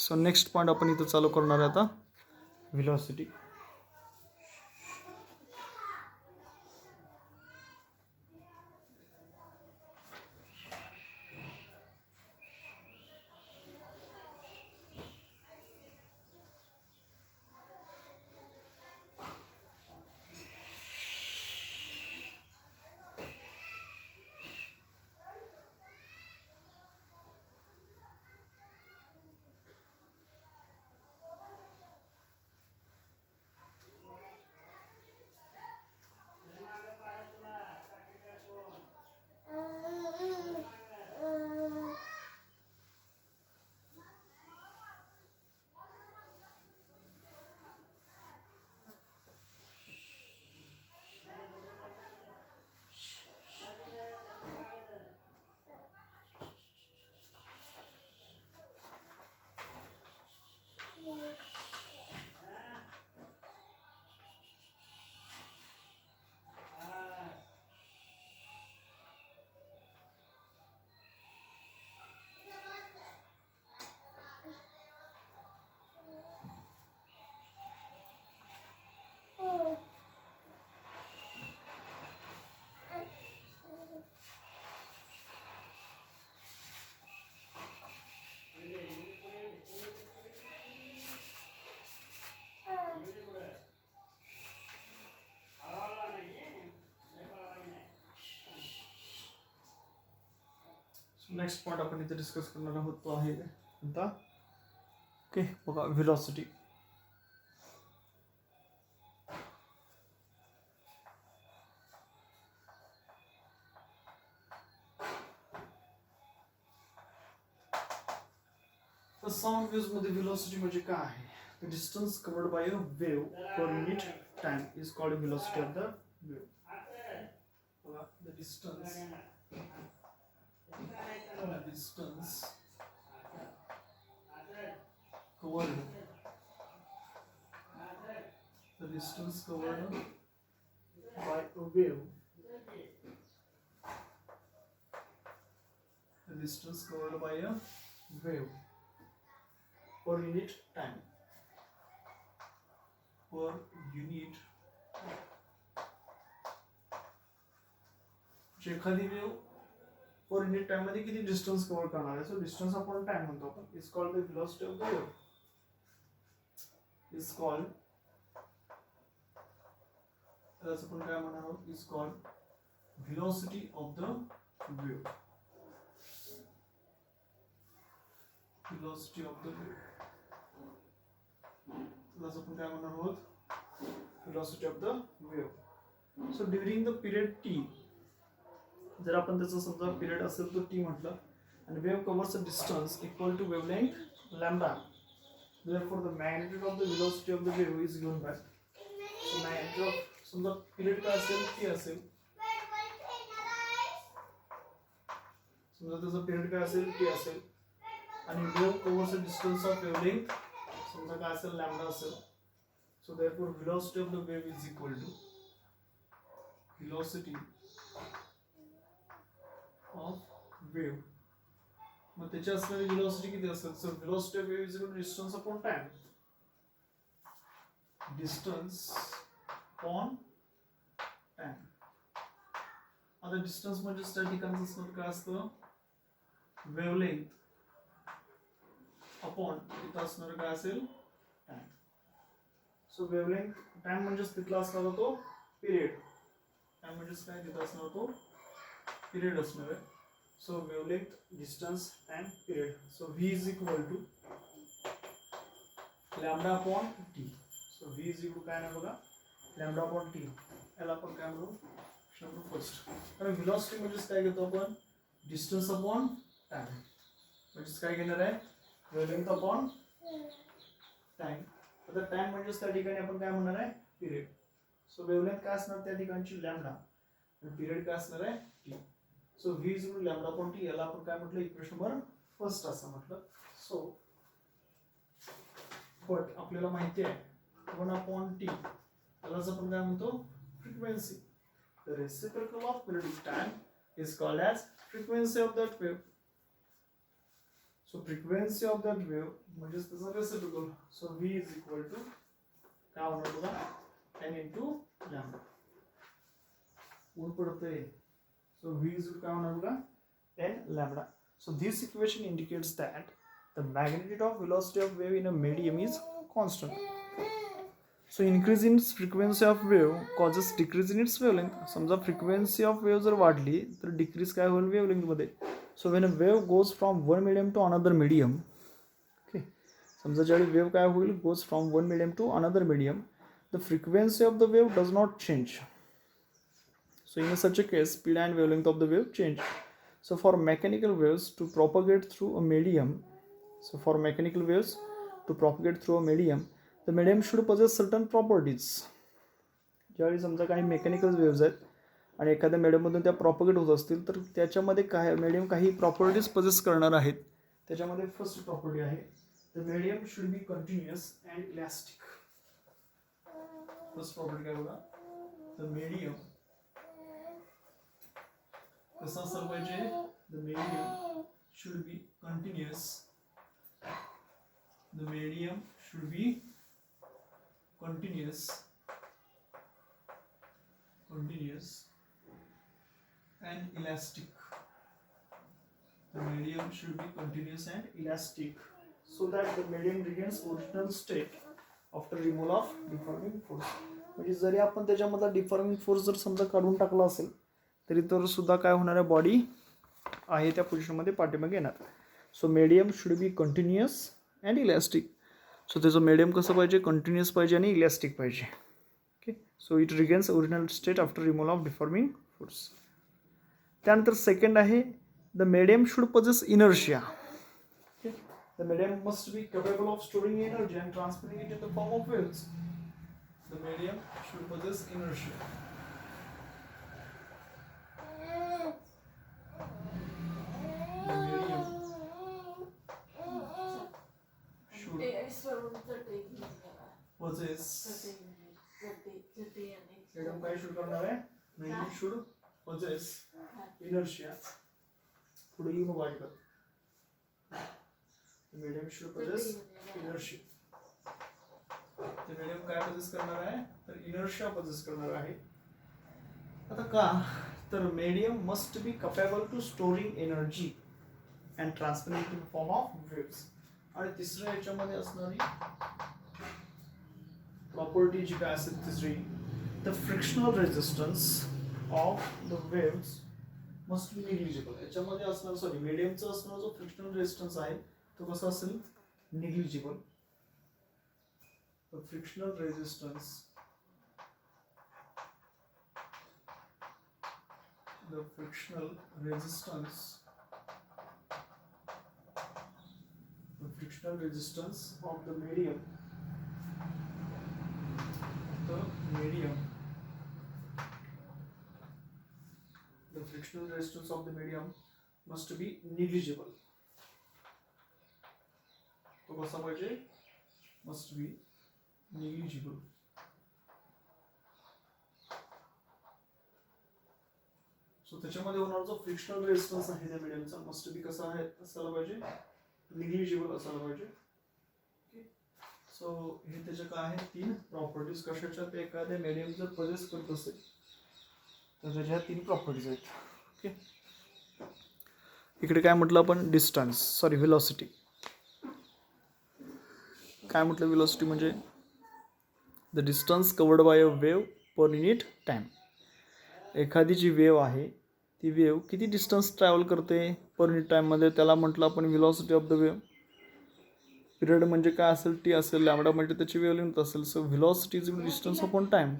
So next point आपण इथं चालू करणार आहे आता व्हेलॉसिटी. नेक्स्ट पॉईंट आपण इथे डिस्कस करणार आहोत तो आहे आता ओके बघा व्हेलॉसिटी. तर साऊंड वेव्स मध्ये व्हेलॉसिटी म्हणजे काय आहे? The distance covered by a wave per unit time is called velocity of the wave. बघा the distance covered the distance covered by a wave, the distance covered by a wave per unit time, per unit एखादी wave पर unit time मध्ये किती distance cover करणार आहे. So distance upon time म्हणतो आपण. Is called the velocity of the wave. Is called त्याला आपण काय म्हणणार आहोत? Is called velocity of the wave. Velocity of the wave त्याला आपण काय म्हणणार आहोत? Velocity of the wave. So during the period T, जर आपण त्याचा समजा पिरियड असेल तर टी म्हटलं आणि wave covers a distance equal to wavelength lambda, therefore the magnitude of the velocity of the wave is given by, so magnitude of समजा period काय असेल? टी असेल. समजा त्याचा पिरियड काय असेल? टी असेल आणि wave covers a distance of wavelength समजा काय असेल? लॅम्बडा असेल. so therefore velocity of the wave is equal to velocity of wave. मग त्याची असणारी व्हेलॉसिटी किती असेल? So velocity of wave is equal to distance upon time. Distance upon time. आता डिस्टन्स म्हणजे त्या ठिकाणचं असणार काय असतं? वेवलेंथ अपॉन इथं असणार काय असेल? टाइम. सो वेवलेंथ टाइम म्हणजेच तिथला असणार तो पिरियड. टाइम म्हणजेच काय? तिथं असणार तो पिरियड असणार आहे. So wavelength, distance time, period. So v is equal to lambda upon t. So v is equal काय आहे बघा? Lambda upon t. याला आपण काय म्हणू? Number first. कारण व्हेलॉसिटी म्हणजेच काय घेतो आपण? Distance upon time. म्हणजेच काय घेणार आहे? Wavelength upon time. आता टाइम म्हणजेच त्या ठिकाणी आपण काय म्हणणार आहे? पिरियड. सो वेवलेंथ काय असणार त्या ठिकाणची? लॅम्बडा. आणि पिरियड काय असणार आहे? T. So v is equal lambda upon t. याला आपण काय म्हटलं? इक्वेशन नंबर फर्स्ट असं म्हटलं. सो बट आपल्याला माहिती आहे 1 अपॉन टी यालाच आपण काय म्हणतो? Frequency. The reciprocal of periodic time is called as frequency of that wave. So frequency of that wave म्हणजेच त्याचा reciprocal. So v is equal to काय होणार बघा एन इंटू लॅम्बडा. ऊन पडतंय. सो व्ही इज काय होणार बघा n lambda. So this equation indicates that the magnitude of velocity of wave in a medium is constant. So increase in frequency of wave causes decrease in its wavelength. समजा frequency of wave जर वाढली तर decrease काय होईल वेवलेंथमध्ये. So when a wave goes from one medium to another medium. Okay, समजा ज्यावेळी wave काय होईल goes from one medium to another medium, the frequency of the wave does not change. So in such a case, speed and wavelength of the wave change. So for mechanical waves to propagate through a medium, the medium should possess certain properties. ज्यावेळी समजा काही mechanical waves आहेत आणि एखाद्या mediumमधून त्या propagate होत असतील तर त्याच्यामध्ये काय medium काही प्रॉपर्टीज पजेस करणार आहेत. त्याच्यामध्ये फर्स्ट प्रॉपर्टी आहे the medium should be continuous and elastic. First property काय बघा, द medium कसा असलं पाहिजे, the medium should be continuous. The medium should be continuous and elastic. The medium should be continuous and elastic so that the medium regains original state after removal of deforming force. म्हणजे जरी आपण त्याच्यामधला deforming force जर समजा काढून टाकला असेल तरी तर सुद्धा काय होणार आहे, बॉडी आहे त्या पोझिशनमध्ये पाठीमागे येणार. So medium should be continuous and elastic. So त्याचं मीडियम कसं पाहिजे, कंटिन्युअस पाहिजे आणि इलॅस्टिक पाहिजे. Okay, so it regains original state after removal of deforming force. त्यानंतर सेकंड आहे the medium should possess inertia. Okay, the medium must be capable of storing energy and transferring it in the form of waves. The medium should possess inertia. Medium काय should करणार आहे, medium should possess inertia. पुढे येऊन वाढ कर. medium should possess inertia. ते medium काय possess करणार आहे, तर inertia possess करणार आहे. आता का, तर medium must be capable to storing energy and transferring it in the form of waves. आणि तिसऱ्या याच्यामध्ये असणारी प्रॉपर्टी जी काय असेल तिसरी, the frictional resistance of the waves must be negligible. याच्यामध्ये असणार सॉरी मीडियमचा असणारा जो फ्रिक्शनल रेजिस्टन्स आहे तो कसा असेल, negligible. The frictional resistance of the medium must be negligible. तो कसा पाहिजे, must be negligible. सो त्याच्यामध्ये होणार जो फ्रिक्शनल रेजिस्टन्स आहे त्या मीडियमचा मस्ट बी कसा आहे असायला पाहिजे, निग्लिजिबल असायला पाहिजे. सो हे त्याच्या काय आहेत तीन प्रॉपर्टीज कशाच्या, ते एखाद्या मीडियम जर पजेस करत असेल तर त्याच्या तीन प्रॉपर्टीज आहेत. ओके, इकडे काय म्हटलं आपण, डिस्टन्स सॉरी व्हेलॉसिटी. काय म्हटलं, व्हेलॉसिटी म्हणजे the distance covered by a wave per unit time. एखादी जी वेव्ह आहे ती वेव्ह किती डिस्टन्स ट्रॅव्हल करते पर युनिट टाइममध्ये, त्याला म्हटलं आपण velocity of the wave. Period म्हणजे काय असेल, टी असेल, लॅम्बडा म्हणजे त्याची वेव्हलेंथ असेल. So velocity is distance upon time.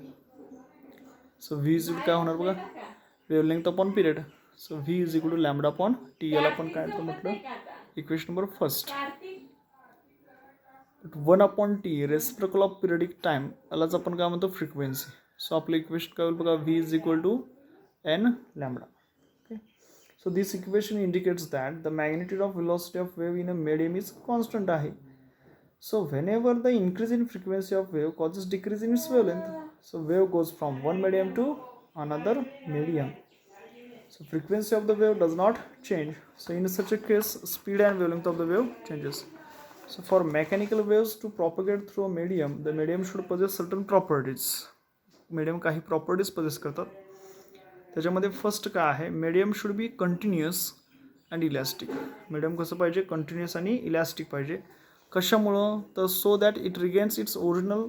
So v is काय होणार बघा, wavelength upon period. So v is equal to lambda upon t. याला आपण काय म्हटलं, equation number first. 1 upon t reciprocal of periodic time, यालाच आपण काय म्हणतो फ्रिक्वेन्सी. सो आपलं इक्वेशन काय होईल बघा, v is equal to n lambda. Okay, so this equation indicates that the magnitude of velocity of wave in a medium is constant आहे. So whenever the increase in frequency of wave causes decrease in its wavelength, so wave goes from one medium to another medium. So frequency of the wave does not change. So in such a case, speed and wavelength of the wave changes. So for mechanical waves to propagate through a medium, the medium should possess certain properties. medium काही properties possess करतात. त्याच्यामध्ये first काय आहे, medium should be continuous and elastic. medium कसं पाहिजे, continuous आणि elastic पाहिजे. कशामुळं तर so that it regains its original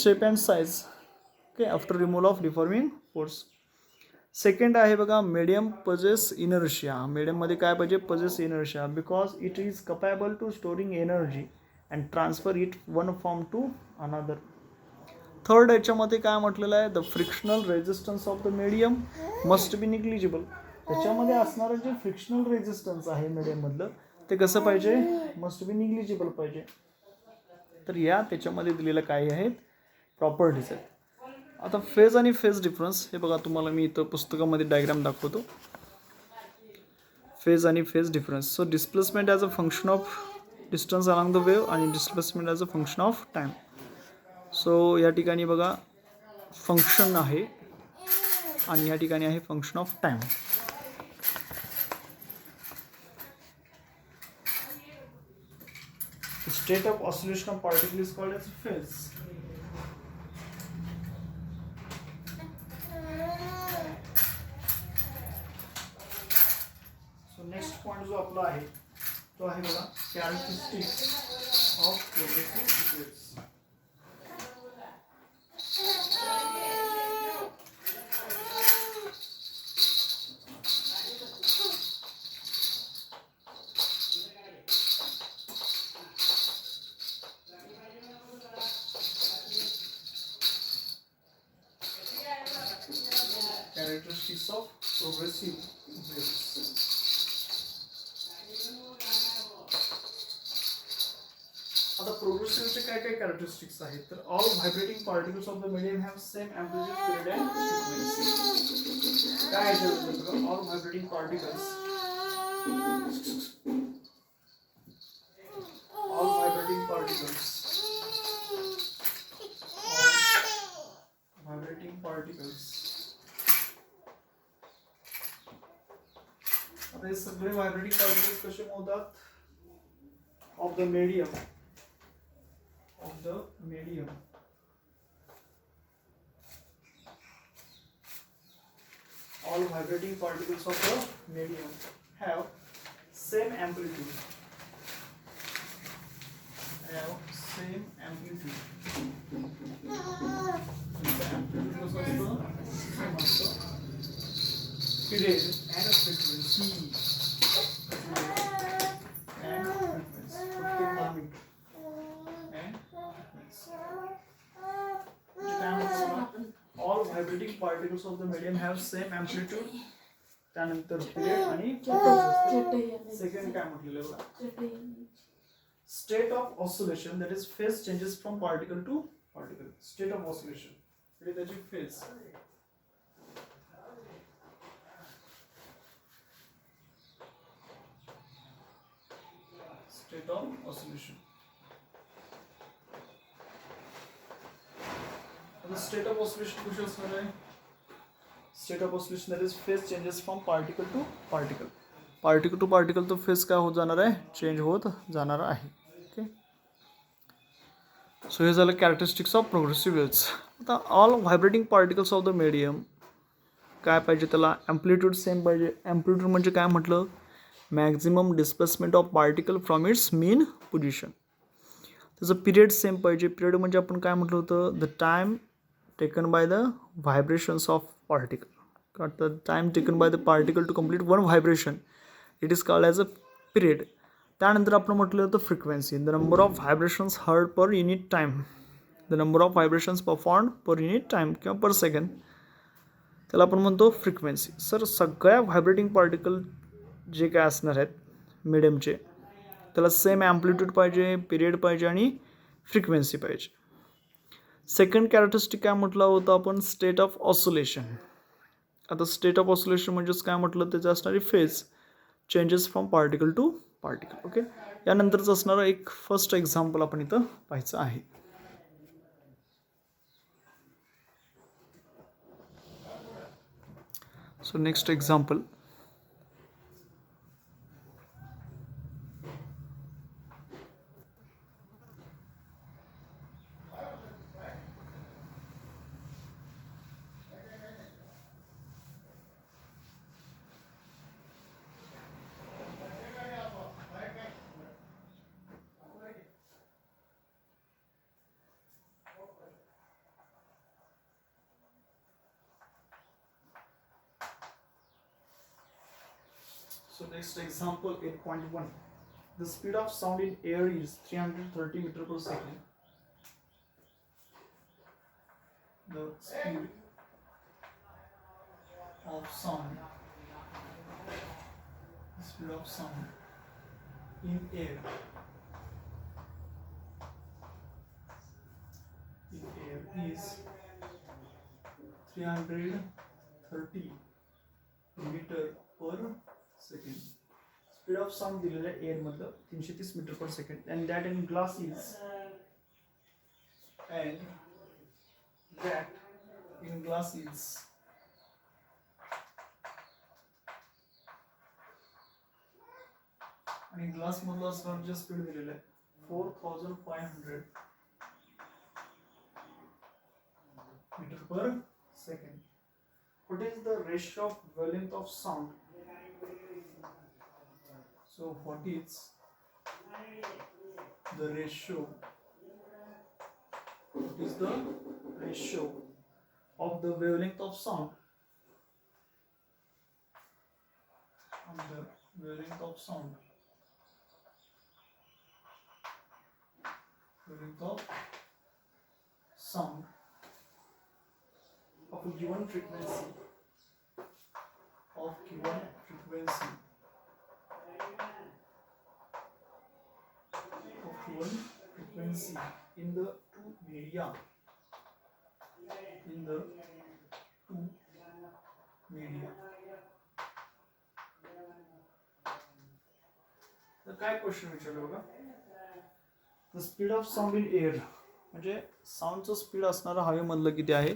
shape and size, okay, after removal of deforming force. Second आहे बघा, मीडियम पजेस इनर्शिया. मीडियममध्ये काय पाहिजे, possess inertia, because it is capable to storing energy and transfer it one form to another. Third याच्यामध्ये काय म्हटलेलं आहे, the frictional resistance of the medium must be negligible. त्याच्यामध्ये असणारं जे फ्रिक्शनल रेजिस्टन्स आहे मीडियममधलं ते कसं पाहिजे, मस्ट बी निग्लिजिबल पाहिजे. तर या त्याच्यामध्ये दिलेल्या काही आहेत प्रॉपर्टीज आहेत. आता फेज आणि फेज डिफरन्स हे बघा, तुम्हाला मी इथं पुस्तकामध्ये डायग्राम दाखवतो. फेज आणि phase difference. So displacement as a function of distance along the wave आणि displacement as a function of time. So या ठिकाणी बघा फंक्शन आहे आणि या ठिकाणी आहे function of time. State of oscillation of particle is called as phase. Next point जो आपला आहे तो आहे बघा, characteristics of progressive waves. Characteristics of progressive waves. आता प्रोग्रेसिव्हचे काय काय कॅरेक्टरिस्टिक्स आहेत, तर all vibrating particles of the medium have same amplitude, period and frequency. काय आहे all vibrating particles, all vibrating particles, vibrating particles. आता हे सगळे व्हायब्रेटिंग पार्टिकल्स कसे होतात, of the medium, of the medium, all vibrating particles of the medium have same amplitude, the amplitude was also same also, period and a frequency, vibrating particles of the medium have same amplitude. त्यानंतर period आणि frequency. Second काय म्हटलेलं बघा, state of oscillation, that is phase changes from particle to particle. State of oscillation म्हणजे त्याची फेज. State of oscillation. State of oscillation कशी असणार आहे, state of oscillation that is phase changes from particle to particle. Particle to particle तो phase काय होत जाणार आहे, चेंज होत जाणार आहे. ओके, सो हे झालं कॅरेक्टरिस्टिक्स ऑफ प्रोग्रेसिव्ह वेव्स. आता all vibrating particles of the medium काय पाहिजे, त्याला अँप्लिट्यूड सेम पाहिजे. अँप्लिट्यूड म्हणजे काय म्हटलं, maximum displacement of particle from its mean position. त्याचं पिरियड सेम पाहिजे. पिरियड म्हणजे आपण काय म्हटलं होतं, the time taken by the vibrations of particle. Got the time taken by the particle to complete one vibration, it is called as a period. त्यानंतर आपण म्हटलं होतं frequency, the number of vibrations heard per unit time, the number of vibrations performed per unit time किंवा पर second, त्याला आपण म्हणतो frequency. Sir सगळ्या vibrating particle जे काय असणार आहेत मिडियमचे, त्याला सेम ॲम्प्लिट्यूड पाहिजे, पिरियड पाहिजे आणि फ्रिक्वेन्सी पाहिजे. सेकंड कॅरेक्टरिस्टिक काय म्हटलं होतं आपण, स्टेट ऑफ ऑसिलेशन. आता स्टेट ऑफ ऑसिलेशन म्हणजेच काय म्हटलं, त्याचं असणारी phase changes from particle to particle. Okay, यानंतरच असणारं एक फर्स्ट एक्झाम्पल आपण इथं पाहायचं आहे. So next example. So next example 8.1. The speed of sound in air is 330 meter per second. The speed of sound in air is 330 meter per second. Speed of sound दिलेला आहे air मधलं 330 metre per second, and that in glass is आणि glass मधलं असणार जे speed दिलेलं आहे 4500 meter per second. What is the ratio of wavelength of sound? So what is the ratio? What is the ratio of the wavelength of sound? Wavelength of sound of a given frequency in the two media तर काय question विचारलं बघा. The speed of sound in air म्हणजे साऊंडचं speed असणारं हवेमधलं किती आहे,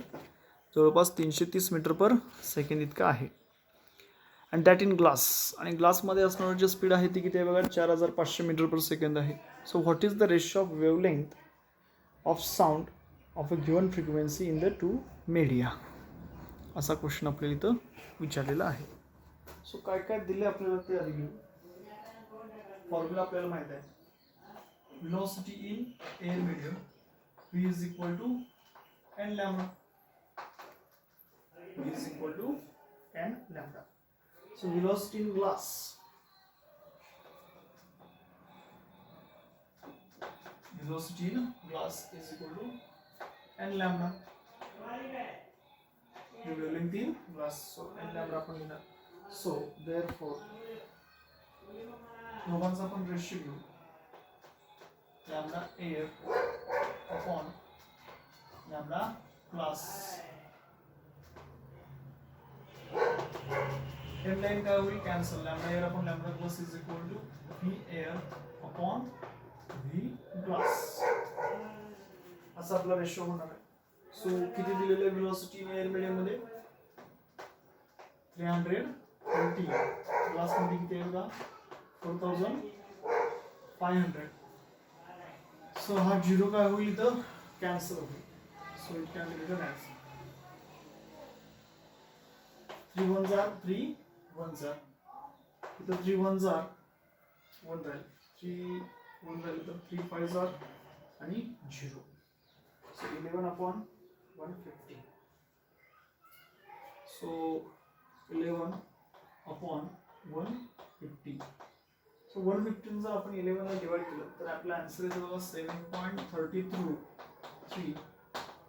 जवळपास 330 metre per second इतकं आहे. अँड दॅट इन ग्लास, आणि ग्लासमध्ये असणारं जे स्पीड आहे ती किती आहे बघा 4500 मीटर पर सेकंड आहे. So what is the ratio of wavelength of sound of a given frequency in the two media, असा क्वेश्चन आपल्याला इथं विचारलेला आहे. सो काय काय दिले आपल्याला ते आधी घेऊ. फॉर्म्युला आपल्याला माहित आहे. velocity in air medium v is equal to n lambda. So velocity in glass is equal to n lambda. The wavelength in glass, so n lambda आपण लिहिणार. So therefore दोघांचा आपण रेशियो घेऊ. lambda air upon lambda glass. m line काय होईल cancel. lambda air upon lambda glass is equal to v air upon v glass. असा आपला ratio होणार आहे. सो किती दिलेलं आहे वेलोसिटी इन एअर मीडियम मध्ये 330. ग्लास मध्ये किती आहे बघा 4500. सो हा झिरो काय होईल इथं कॅन्सल होईल. So it can be written as 3 1 जार 3 1 जार. इथं 3 1 जार 1 राहील. 3 1 राहील तर 3 5 जार आणि 0. सो 11/150. सो 11/150. सो 150 जर आपण 11 ला डिवाइड केलं तर आपला आन्सर येतो बघा 7.33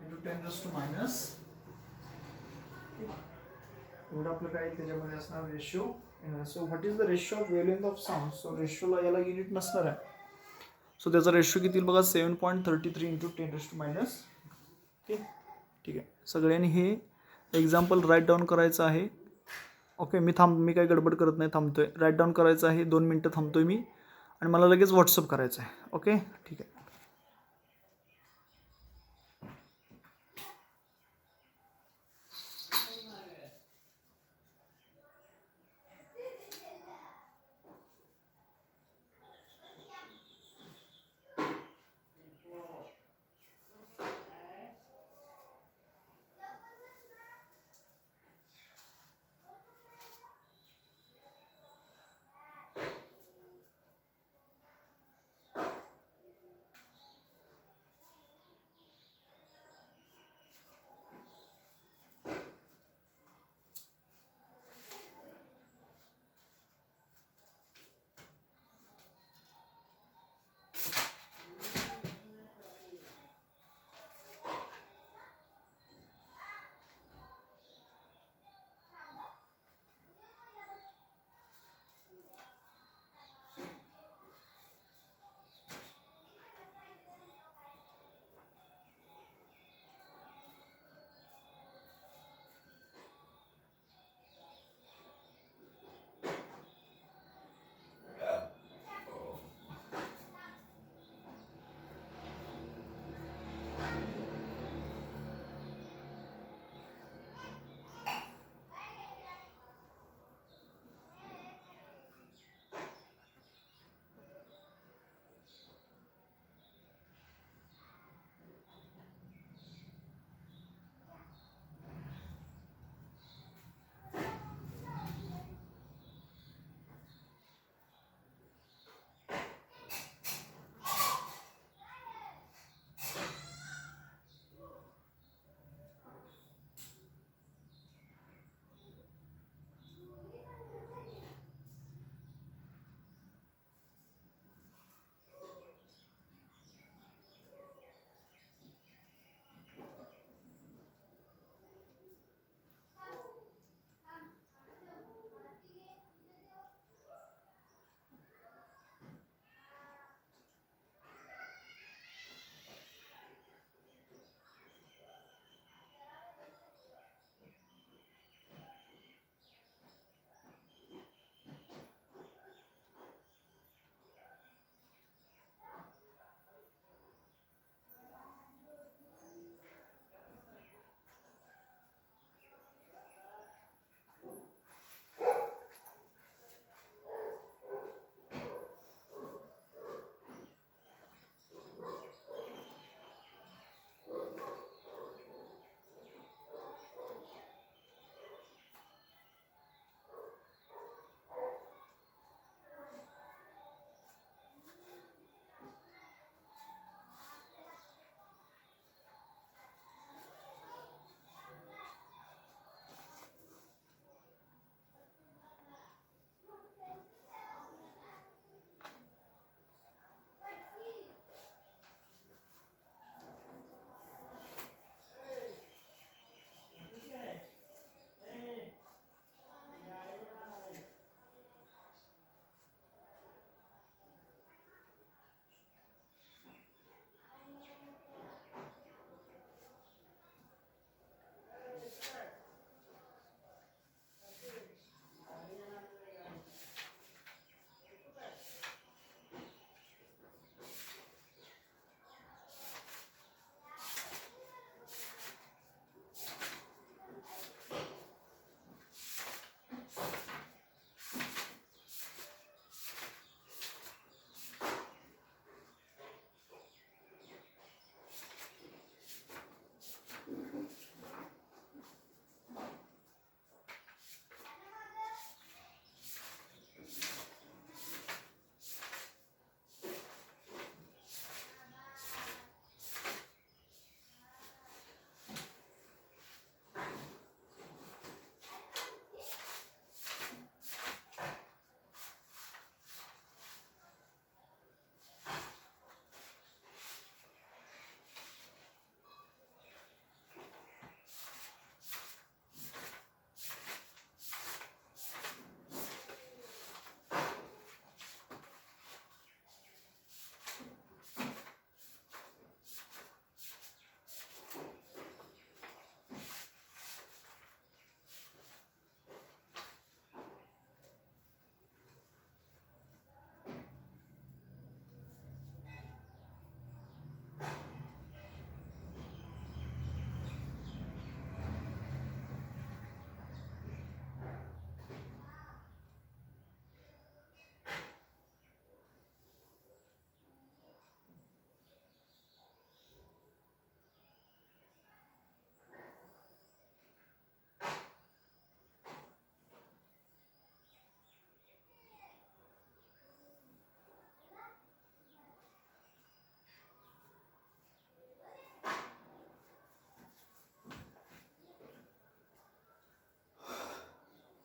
into 10⁻⁻. एवढं आपलं काय त्याच्यामध्ये असणार ratio. So what is the ratio of wavelength of sound. So रेशिओला याला युनिट नसणार आहे. सो त्याचा रेशिओ किती बघा 7.33 into 10⁻⁻. ओके ठीक आहे. सगळ्यांनी हे एक्झाम्पल राईट डाऊन करायचं आहे. ओके मी काही गडबड करत नाही, थांबतोय. राईट डाऊन करायचं आहे. 2 मिनटं थांबतोय मी आणि मला लगेच व्हॉट्सअप करायचं आहे. ओके ठीक आहे.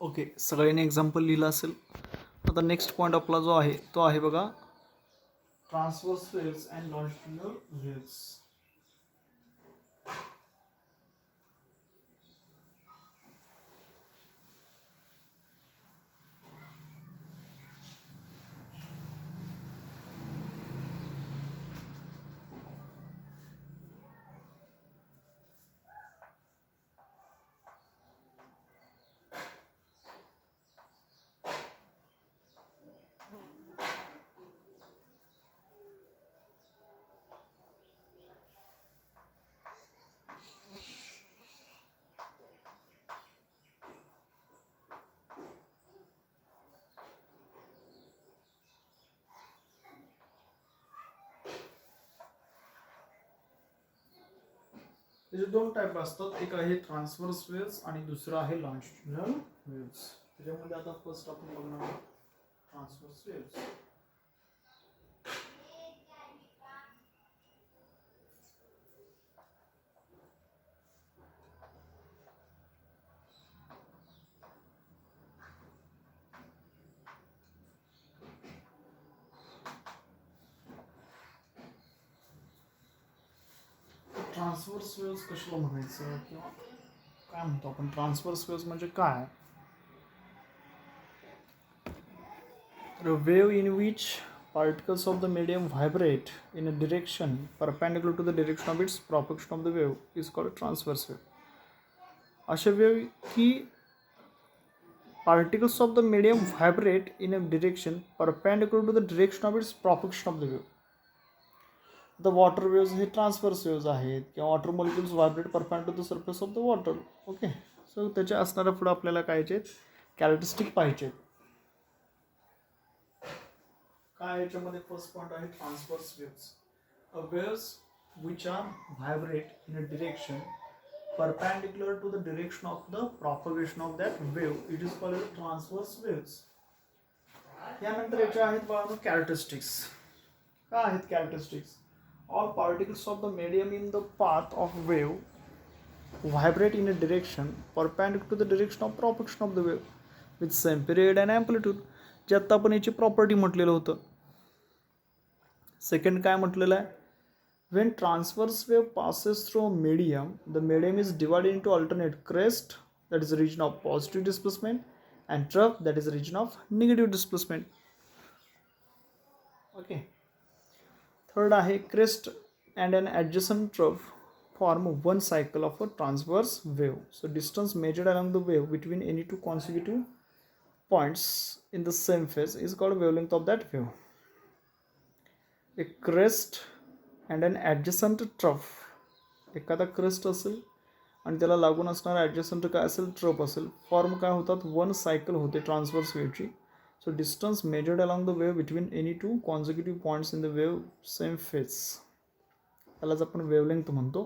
ओके, सगळ्यांनी एक्झाम्पल लिहिलं असेल. आता नेक्स्ट पॉईंट आपला जो आहे तो आहे बघा transverse waves and longitudinal waves. त्याचे दोन टाईप असतात, एक आहे ट्रान्सवर्स वेव्स आणि दुसरं आहे लॉन्जिट्युडिनल वेव्स. त्याच्यामध्ये आता फर्स्ट आपण बघणार आहोत ट्रान्सवर्स वेव्स. ट्रान्सवर्स वेव्स कशाला म्हणायचं किंवा काय म्हणतो आपण, ट्रान्सवर्स वेव्स म्हणजे काय? तर wave in which particles of the medium vibrate in a direction perpendicular to the direction of its propagation of the wave is called transverse wave. अशा वेव की particles of the medium vibrate in a direction perpendicular to the direction of its propagation of the wave. The water waves हे transverse waves आहेत किंवा water molecules vibrate perpendicular to the surface of the water. Okay, so त्याच्या असणाऱ्या पुढे आपल्याला काय characteristic पाहिजे. काय याच्यामध्ये फर्स्ट पॉइंट आहे transverse waves. A waves which are vibrate in a direction perpendicular to the direction of the propagation of that wave, it is called transverse waves. यानंतर याच्या आहेत बाळांनो कॅरेक्टरिस्टिक्स. काय आहेत characteristics? All particles of the medium in the path of wave vibrate in a direction perpendicular to the direction of propagation of the wave with same period and amplitude. जे आता आपण याची प्रॉपर्टी म्हटलेलं होतं. Second काय म्हटलेलं आहे? When transverse wave passes through a medium, the medium is divided into alternate crest, that is the region of positive displacement, and trough, that is the region of negative displacement. Okay. Third आहे crest and an adjacent trough form one cycle of a transverse wave. So distance measured along the wave between any two consecutive points in the same phase is called wavelength of that wave. A crest and an adjacent trough. एखादा crest असेल आणि त्याला लागून असणारा adjacent काय असेल, trough असेल, form काय होतात, वन सायकल होते transverse वेव्हची. So distance measured along the wave between any two consecutive points in the wave same phase, त्यालाच आपण wavelength म्हणतो.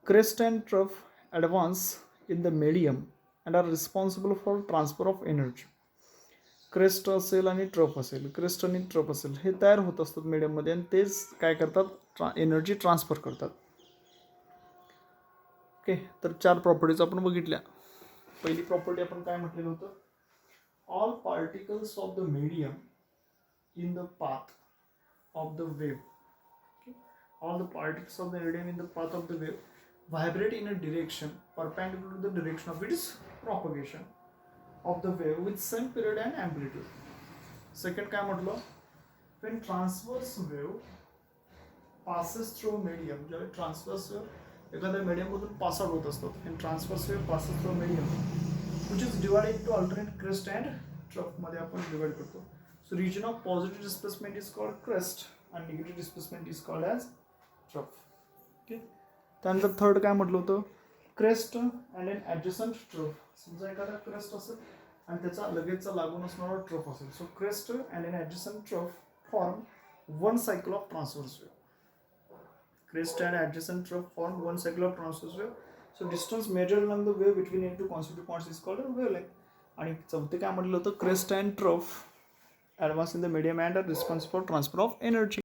Crest and trough advance in the medium and are responsible for transfer of energy. Crest असेल आणि trough असेल, crest आणि trough असेल हे तयार होत असतात मीडियममध्ये आणि तेच काय करतात, एनर्जी ट्रान्सफर करतात. ओके, तर 4 प्रॉपर्टीज आपण बघितल्या. पहिली प्रॉपर्टी आपण काय म्हटलेलं होतं, all particles of the medium in the path of the wave, all the particles of the medium in the path of the wave vibrate in a direction perpendicular to the direction of its propagation of the wave with same period and amplitude. Second काय म्हटलं, when transverse wave passes through medium, जेव्हा transverse wave एखाद्या medium मधून pass out होत असतात, and transverse wave passes through medium which is divided into alternate crest and trough मध्ये आपण divide करतो. So region of positive displacement is called crest and negative displacement is called as trough. Okay, त्यानंतर third काय म्हटलं होतं, crest and an adjacent trough. समजा एखादा crest असेल आणि त्याचा लगेचचा लागून असणारा ट्रफ असेल, so crest and an adjacent trough form one cycle of transverse wave. Crest and adjacent trough form one cycle of transverse wave. So distance measured along the wave between any two consecutive points is called wavelength. आणि चौथे काय म्हटलं होतं, crest and trough advance in the medium and are responsible for transfer of energy.